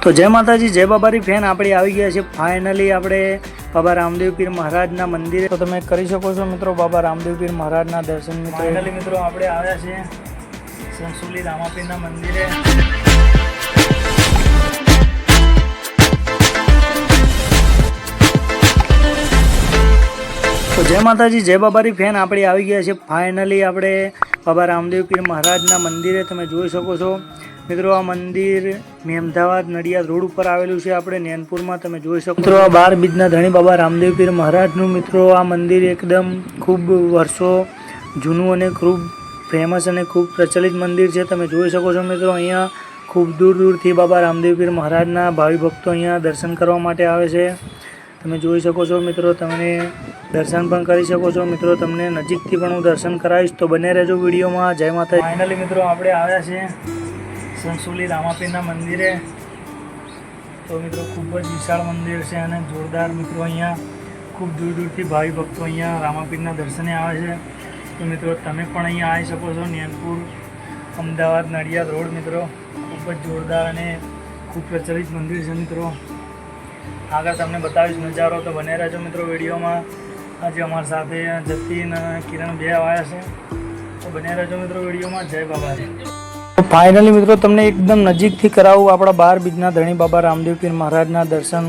તો જય માતાજી જય બાબારી ફેન આપણે આવી ગયા છે ફાઇનલી આપણે બાબા રામદેવ પીર મહારાજના મંદિરે। તો તમે કરી શકો છો મિત્રો બાબા રામદેવ પીર મહારાજના દર્શન। ફાઇનલી મિત્રો આપણે આવ્યા છે સંસુલી રામાપીરના મંદિરે। તો જય માતાજી જય બાબારી ફેન આપણે આવી ગયા છે ફાઇનલી આપણે બાબા રામદેવ પીર મહારાજના મંદિરે। તમે જોઈ શકો છો મિત્રો આ મંદિર મેમદાવાદ નડિયાદ રોડ ઉપર આવેલું છે આપણે નૈનપુરમાં। તમે જોઈ શકો મિત્રો આ 12 બીજના ધણી બાબા રામદેવ પીર મહારાજનું મિત્રો આ મંદિર એકદમ ખૂબ વર્ષો જૂનું અને ખૂબ ફેમસ અને ખૂબ પ્રચલિત મંદિર છે। તમે જોઈ શકો છો મિત્રો અહીંયા ખૂબ દૂર દૂરથી બાબા રામદેવ પીર મહારાજના ભાવિ ભક્તો અહીંયા દર્શન કરવા માટે આવે છે। તમે જોઈ શકો છો મિત્રો તમને દર્શન પણ કરી શકો છો મિત્રો। તમને નજીકથી પણ હું દર્શન કરાવીશ તો બને રહેજો વિડીયોમાં। જય માતા। ફાઇનલી મિત્રો આપણે આવ્યા છે સંસુલી રામાપીરના મંદિરે। તો મિત્રો ખૂબ જ વિશાળ મંદિર છે અને જોરદાર મિત્રો અહીંયા ખૂબ દૂર દૂરથી ભાવિ ભક્તો અહીંયા રામાપીરના દર્શને આવે છે। તો મિત્રો તમે પણ અહીંયા આવી શકો છો નૈનપુર અમદાવાદ નડિયાદ રોડ મિત્રો। ખૂબ જ જોરદાર અને ખૂબ પ્રચલિત મંદિર છે મિત્રો। આગળ તમને બતાવીશ નજારો તો બને રહેજો મિત્રો વિડીયોમાં। આજે અમારી સાથે જતીન કિરણ બે આવ્યા છે તો બને રહેજો મિત્રો વિડીયોમાં। જય બાબાજી। ફાઇનલી મિત્રો તમને એકદમ નજીકથી કરાવું આપણા 12 બીજના ધણી બાબા રામદેવ પીર મહારાજના દર્શન।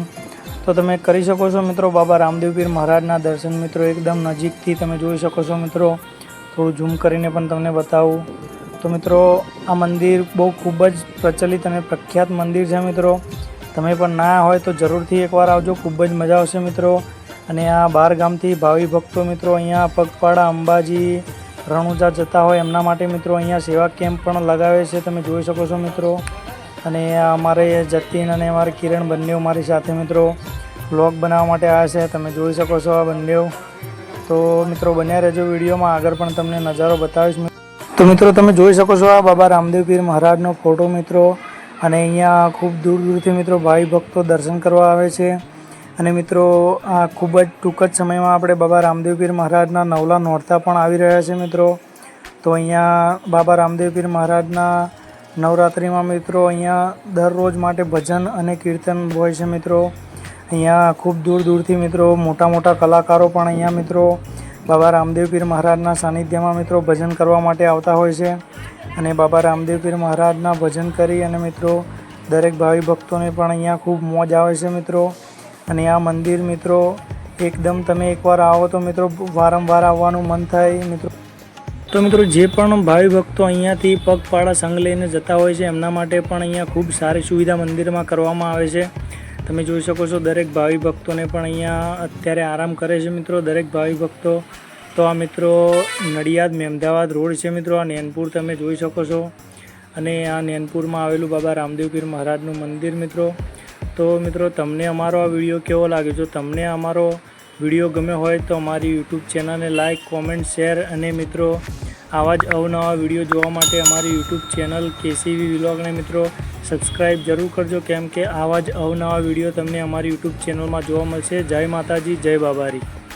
તો તમે કરી શકો છો મિત્રો બાબા રામદેવ પીર મહારાજના દર્શન મિત્રો એકદમ નજીકથી તમે જોઈ શકો છો મિત્રો। થોડું ઝૂમ કરીને પણ તમને બતાવું તો મિત્રો આ મંદિર બહુ ખૂબ જ પ્રચલિત અને પ્રખ્યાત મંદિર છે મિત્રો। તમે પણ ના હોય તો જરૂરથી એકવાર આવજો, ખૂબ જ મજા આવશે મિત્રો। અને આ 12 ગામથી ભાવિ ભક્તો મિત્રો અહીંયા પગપાળા અંબાજી રણુજા જતા હોય એમના માટે મિત્રો અહીંયા સેવા કેમ્પ પણ લગાવે છે। તમે જોઈ શકો છો મિત્રો। અને અમારે જતીન અને અમારે કિરણ બંને મારી સાથે મિત્રો વ્લોગ બનાવવા માટે આવ્યા છે। તમે જોઈ શકો છો આ બંને। તો મિત્રો બન્યા રહેજો વિડીયોમાં, આગળ પણ તમને નજારો બતાવીશ। તો મિત્રો તમે જોઈ શકો છો આ બાબા રામદેવ પીર મહારાજનો ફોટો મિત્રો। અને અહીંયા ખૂબ દૂર દૂરથી મિત્રો ભાવિ ભક્તો દર્શન કરવા આવે છે। અને મિત્રો આ ખૂબ જ ટૂંક જ સમયમાં આપણે બાબા રામદેવ પીર મહારાજના નવલા નોરતા પણ આવી રહ્યા છે મિત્રો। તો અહીંયા બાબા રામદેવ પીર મહારાજના નવરાત્રિમાં મિત્રો અહીંયા દરરોજ માટે ભજન અને કીર્તન હોય છે મિત્રો। અહીંયા ખૂબ દૂર દૂરથી મિત્રો મોટા મોટા કલાકારો પણ અહીંયા મિત્રો બાબા રામદેવ પીર મહારાજના સાનિધ્યમાં મિત્રો ભજન કરવા માટે આવતા હોય છે। અને બાબા રામદેવ પીર મહારાજના ભજન કરી અને મિત્રો દરેક ભાવિ ભક્તોને પણ અહીંયા ખૂબ મોજ આવે છે મિત્રો। અને આ મંદિર મિત્રો એકદમ તમે એકવાર આવો તો મિત્રો વારંવાર આવવાનું મન થાય મિત્રો। તો મિત્રો જે પણ ભાવિ ભક્તો અહીંયાથી પગપાળા સંઘ લઈને જતા હોય છે એમના માટે પણ અહીંયા ખૂબ સારી સુવિધા મંદિરમાં કરવામાં આવે છે। તમે જોઈ શકો છો દરેક ભાવિ ભક્તોને પણ અહીંયા અત્યારે આરામ કરે છે મિત્રો દરેક ભાવિ ભક્તો। તો આ મિત્રો નડિયાદ મેમદાવાદ રોડ છે મિત્રો, આ નૈનપુર તમે જોઈ શકો છો। અને આ નૈનપુરમાં આવેલું બાબા રામદેવ પીર મહારાજનું મંદિર મિત્રો। તો મિત્રો તમને અમારો આ વિડીયો કેવો લાગ્યો? જો તમને અમારો વિડીયો ગમ્યો હોય તો અમારી યુટ્યુબ ચેનલને લાઇક, કોમેન્ટ, શેર અને મિત્રો આવા જ અવનવા વિડીયો જોવા માટે અમારી યુટ્યુબ ચેનલ કેસીવી વ્લોગને મિત્રો સબસ્ક્રાઈબ જરૂર કરજો, કેમ કે આવા જ અવનવા વિડીયો તમને અમારી યુટ્યુબ ચેનલમાં જોવા મળશે। જય માતાજી જય બાબારી।